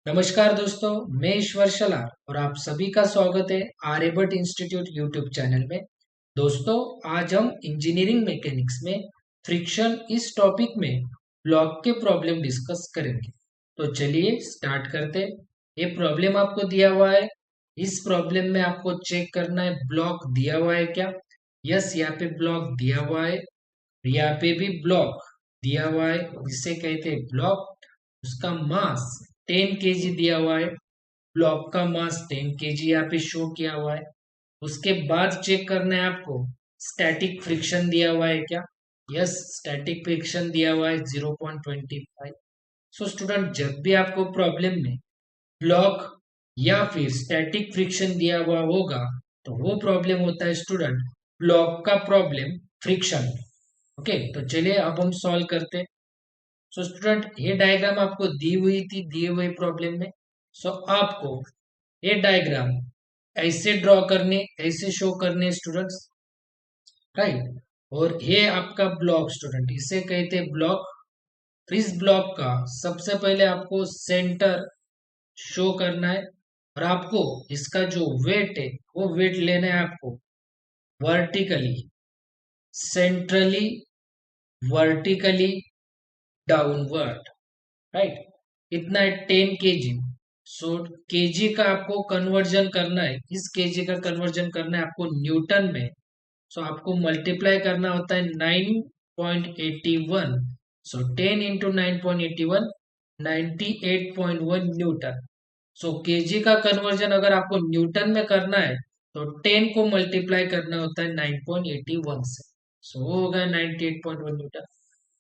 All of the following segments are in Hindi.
नमस्कार दोस्तों, मैं ईश्वर शलार और आप सभी का स्वागत है आर्यभट्ट इंस्टीट्यूट यूट्यूब चैनल में। दोस्तों, आज हम इंजीनियरिंग मैकेनिक्स में फ्रिक्शन इस टॉपिक में ब्लॉक के प्रॉब्लम डिस्कस करेंगे। तो चलिए स्टार्ट करते हैं। ये प्रॉब्लम आपको दिया हुआ है। इस प्रॉब्लम में आपको चेक करना है ब्लॉक दिया हुआ है क्या। यस, यहाँ पे ब्लॉक दिया हुआ है। यहाँ पे भी ब्लॉक दिया हुआ है, जिसे कहते हैं ब्लॉक। उसका मास 10 केजी दिया हुआ है। ब्लॉक का मास 10 केजी यहाँ पे शो किया हुआ है। उसके बाद चेक करना है आपको स्टैटिक फ्रिक्शन दिया हुआ है क्या। यस, स्टैटिक फ्रिक्शन दिया हुआ है 0.25। सो स्टूडेंट, जब भी आपको प्रॉब्लम में ब्लॉक या फिर स्टैटिक फ्रिक्शन दिया हुआ होगा तो वो प्रॉब्लम होता है स्टूडेंट ब्लॉक का प्रॉब्लम फ्रिक्शन। ओके, तो चलिए अब हम सॉल्व करते हैं। सो स्टूडेंट, ये डायग्राम आपको दी हुई थी दिए हुए प्रॉब्लम में। सो आपको ये डायग्राम ऐसे ड्रॉ करने, ऐसे शो करने स्टूडेंट्स, राइट। और ये आपका ब्लॉक स्टूडेंट, इसे कहते हैं ब्लॉक। तो इस ब्लॉक का सबसे पहले आपको सेंटर शो करना है और आपको इसका जो वेट है वो वेट लेना है आपको vertically, centrally, vertically, downward, right. कितना है? 10 केजी। सो केजी का आपको कन्वर्जन करना है, इस केजी का कन्वर्जन करना है आपको न्यूटन में। सो आपको मल्टीप्लाई करना होता है 9.81। सो 10 इंटू 9.81, 98.1 न्यूटन। सो केजी का कन्वर्जन अगर आपको न्यूटन में करना है तो 10 को मल्टीप्लाई करना होता है 9.81 से। सो वो होगा 98.1 न्यूटन।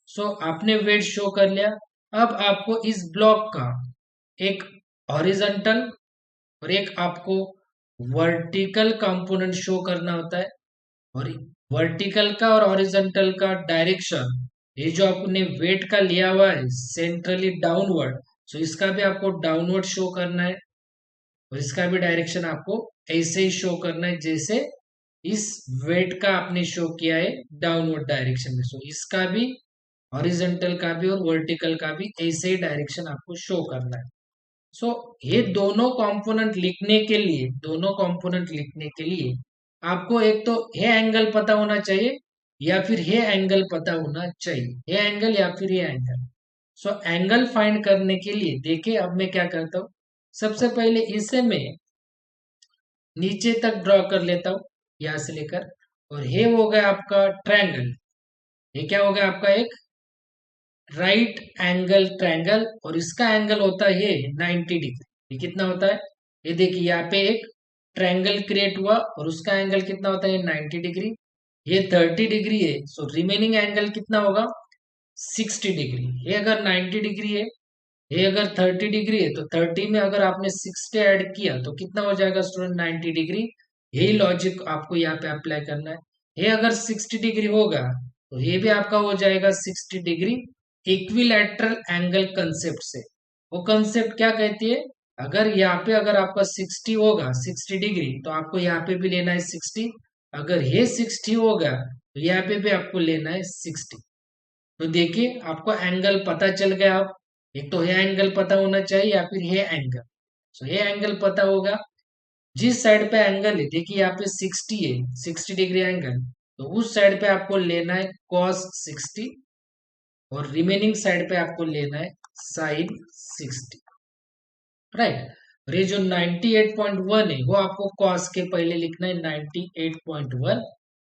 सो आपने वेट शो कर लिया। अब आपको इस ब्लॉक का एक हॉरिजॉन्टल और एक आपको वर्टिकल कंपोनेंट शो करना होता है। और वर्टिकल का और हॉरिजॉन्टल का डायरेक्शन, ये जो आपने वेट का लिया हुआ है सेंट्रली डाउनवर्ड, सो इसका भी आपको डाउनवर्ड शो करना है। और इसका भी डायरेक्शन आपको ऐसे ही शो करना है जैसे इस वेट का आपने शो किया है डाउनवर्ड डायरेक्शन में। सो इसका भी, हॉरिजॉन्टल का भी और वर्टिकल का भी ऐसे ही डायरेक्शन आपको शो करना है। सो ये दोनों कंपोनेंट लिखने के लिए आपको एक तो ये एंगल पता होना चाहिए या फिर ये एंगल पता होना चाहिए। ये एंगल या फिर ये एंगल। सो एंगल फाइंड करने के लिए देखिए, अब मैं क्या करता हूँ। सबसे पहले इसे मैं नीचे तक ड्रॉ कर लेता हूँ, यहां से लेकर। और ये हो गया आपका ट्रायंगल। ये क्या हो गया आपका? एक राइट एंगल ट्रायंगल। और इसका एंगल होता है ये 90 डिग्री। ये कितना होता है? ये देखिए, यहाँ पे एक ट्रायंगल क्रिएट हुआ और उसका एंगल कितना होता है? 90 डिग्री। ये 30 डिग्री है, सो रिमेनिंग एंगल कितना होगा? 60 डिग्री। ये अगर 90 डिग्री है, ये अगर 30 डिग्री है, तो 30 में अगर आपने 60 ऐड किया तो कितना हो जाएगा स्टूडेंट? 90 डिग्री। यही लॉजिक आपको यहाँ पे अप्लाई करना है। ये अगर 60 डिग्री होगा तो ये भी आपका हो जाएगा 60 डिग्री। इक्विलैटरल एंगल कंसेप्ट से, वो कंसेप्ट क्या कहती है? अगर यहाँ पे अगर आपका 60 होगा, 60 डिग्री, तो आपको यहाँ पे भी लेना है 60। अगर ये 60 होगा तो यहाँ पे भी आपको लेना है 60। तो देखिए, आपको एंगल पता चल गया। अब एक तो ये एंगल पता होना चाहिए या फिर ये एंगल। सो ये एंगल पता होगा। जिस साइड पे एंगल है, देखिए यहाँ पे 60 है, 60 डिग्री एंगल, तो उस साइड पे आपको लेना है cos 60 और रिमेनिंग साइड पे आपको लेना है sin 60, राइट। और ये जो 98.1 है वो आपको cos के पहले लिखना है 98.1।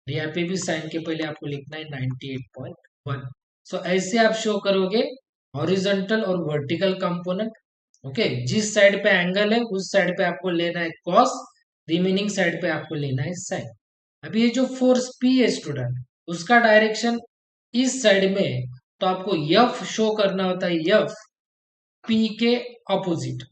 यहाँ पे भी साइन के पहले आपको लिखना है 98.1। सो ऐसे आप शो करोगे हॉरिजॉन्टल और वर्टिकल कंपोनेंट। ओके, जिस साइड पे एंगल है उस साइड पे आपको लेना है कॉस, रिमेनिंग साइड पे आपको लेना है साइन। अभी ये जो फोर्स पी है स्टूडेंट, उसका डायरेक्शन इस साइड में है, तो आपको यफ शो करना होता है, यफ पी के अपोजिट।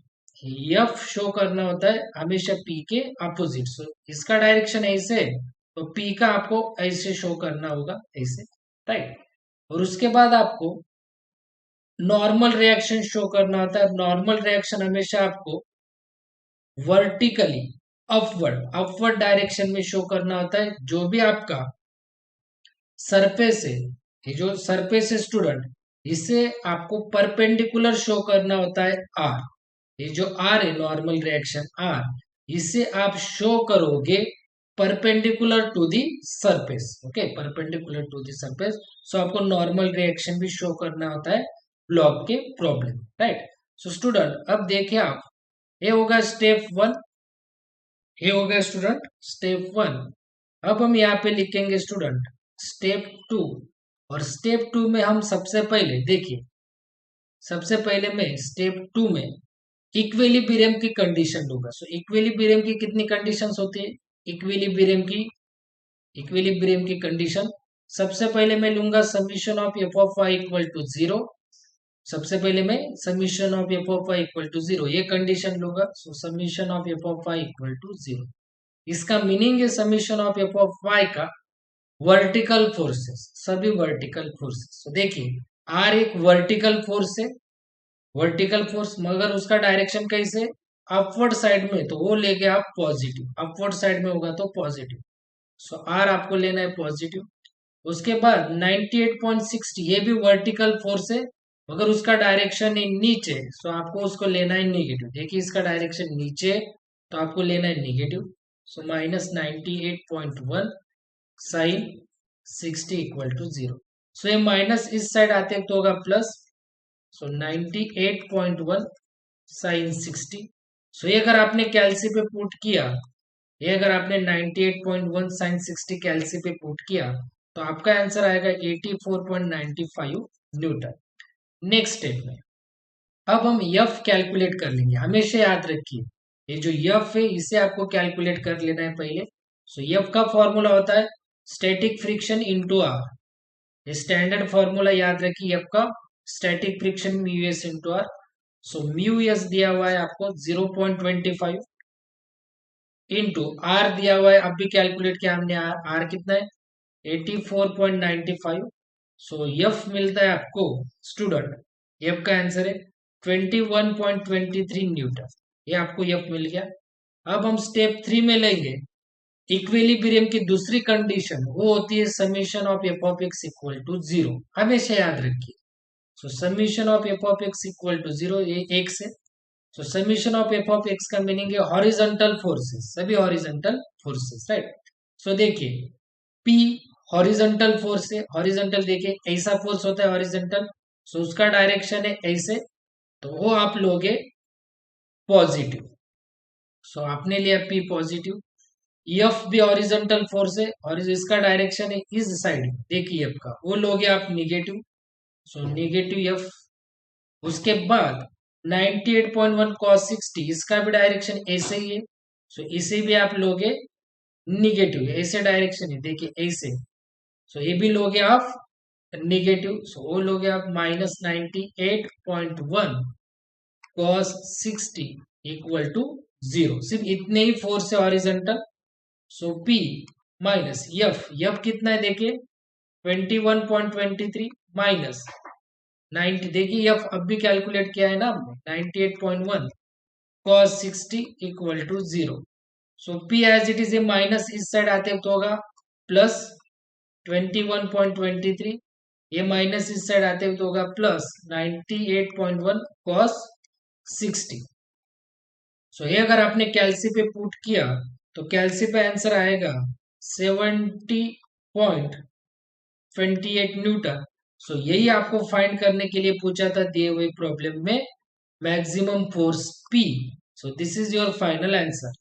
यफ शो करना होता है हमेशा पी के अपोजिट। सो इसका डायरेक्शन ऐसे है, तो पी का आपको ऐसे शो करना होगा, ऐसे, राइट। और उसके बाद आपको नॉर्मल रिएक्शन शो करना होता है। नॉर्मल रिएक्शन हमेशा आपको वर्टिकली, अपवर्ड अपवर्ड डायरेक्शन में शो करना होता है। जो भी आपका सरफेस है, ये जो सरफेस है स्टूडेंट, इसे आपको परपेंडिकुलर शो करना होता है आर। ये जो आर है नॉर्मल रिएक्शन आर, इसे आप शो करोगे perpendicular to the surface. Okay, perpendicular to the surface. So आपको नॉर्मल रिएक्शन भी शो करना होता है ब्लॉक के प्रॉब्लम, राइट। सो स्टूडेंट अब देखिए आप, ये होगा स्टेप वन, ये हो गया स्टूडेंट स्टेप वन। अब हम यहाँ पे लिखेंगे स्टूडेंट स्टेप टू। और स्टेप टू में हम सबसे पहले देखिए, सबसे पहले मैं स्टेप टू में इक्विलिब्रियम की कंडीशन लूंगा। सो इक्विलिब्रियम की कितनी कंडीशंस होती है? इक्विलिब्रियम की कंडीशन सबसे पहले मैं लूंगा summation of F of Y equal to zero. सबसे पहले मैं summation of F of Y equal to zero ये कंडीशन लूंगा। So summation of F of Y equal to zero, इसका मीनिंग है summation of F of Y का वर्टिकल फोर्सेस, सभी वर्टिकल फोर्सेस। तो देखिए आर एक वर्टिकल फोर्स है, वर्टिकल फोर्स, मगर उसका डायरेक्शन कैसे? अपवर्ड साइड में, तो वो लेके आप पॉजिटिव, अपवर्ड साइड में होगा तो पॉजिटिव। सो आर आपको लेना है पॉजिटिव। उसके बाद 98.60 ये भी वर्टिकल फोर्स है, मगर उसका डायरेक्शन है नीचे, सो आपको उसको लेना है निगेटिव। देखिए इसका डायरेक्शन नीचे है, तो आपको लेना है negative. So -98.1 sine 60 equal to zero. So ये माइनस इस साइड आते तो होगा प्लस। सो 98.1 साइन 60। सो ये अगर आपने कैलसी पे पुट किया, ये अगर आपने 98.1 साइन 60 कैलसी पे पुट किया, तो आपका आंसर आएगा 84.95 न्यूटन। नेक्स्ट स्टेप में अब हम यफ कैलकुलेट कर लेंगे। हमेशा याद रखिए ये जो यफ है इसे आपको कैलकुलेट कर लेना है पहले। सो यफ का फॉर्मूला होता है स्टैटिक फ्रिक्शन इंटू आर। ये स्टैंडर्ड फॉर्मूला याद रखिए यफ का, static friction mu S into R. So mu S दिया हुआ है आपको 0.25 इंटू आर दिया हुआ है, अब भी कैलकुलेट किया हमने, आर कितना है 84.95। सो यफ मिलता है आपको स्टूडेंट, यफ का आंसर है 21.23 न्यूटन। ये आपको यफ मिल गया। अब हम स्टेप थ्री में लेंगे इक्विलिब्रियम की दूसरी कंडीशन, वो होती है summation of F of X equal to zero. हमेशा याद रखिए। So summation of F of X equal to zero, ये एक से। So summation of F of X का मीनिंग है हॉरिजॉन्टल फोर्सेस, सभी हॉरिजॉन्टल फोर्सेस, राइट। सो देखिए पी हॉरिजॉन्टल फोर्स है, हॉरिजॉन्टल देखिए ऐसा फोर्स होता है हॉरिजॉन्टल, सो उसका डायरेक्शन है ऐसे, तो वो आप लोगे पॉजिटिव। सो आपने लिया पी पॉजिटिव। एफ भी हॉरिजॉन्टल फोर्स है और इसका डायरेक्शन है इस साइड, देखिए एफ का, वो लोगे आप निगेटिव। सो निगेटिव एफ। उसके बाद 98.1 cos 60 इसका भी डायरेक्शन ऐसे ही है, सो इसे भी आप लोगे निगेटिव, ऐसे डायरेक्शन है देखिए ऐसे। सो ये भी लोगे आप निगेटिव, सो वो लोगे आप -98.1 cos 60 इक्वल टू जीरो। सिर्फ इतने ही फोर्स है horizontal. So P minus F, F कितना है देखिए 21.23 माइनस 90, देखिए एफ अब भी कैलकुलेट किया है ना हमने 98.1 cos 60 equal to zero. So P as it is a minus इस साइड आते तो होगा प्लस 21.23, ये माइनस इस साइड आते हुए तो होगा प्लस 98.1 cos 60। सो ये अगर आपने कैलसी पे पुट किया, तो कैलसी पे आंसर आएगा 70.28 न्यूटन। सो यही आपको फाइंड करने के लिए पूछा था दिए हुए प्रॉब्लम में, maximum force P. So this is your final answer.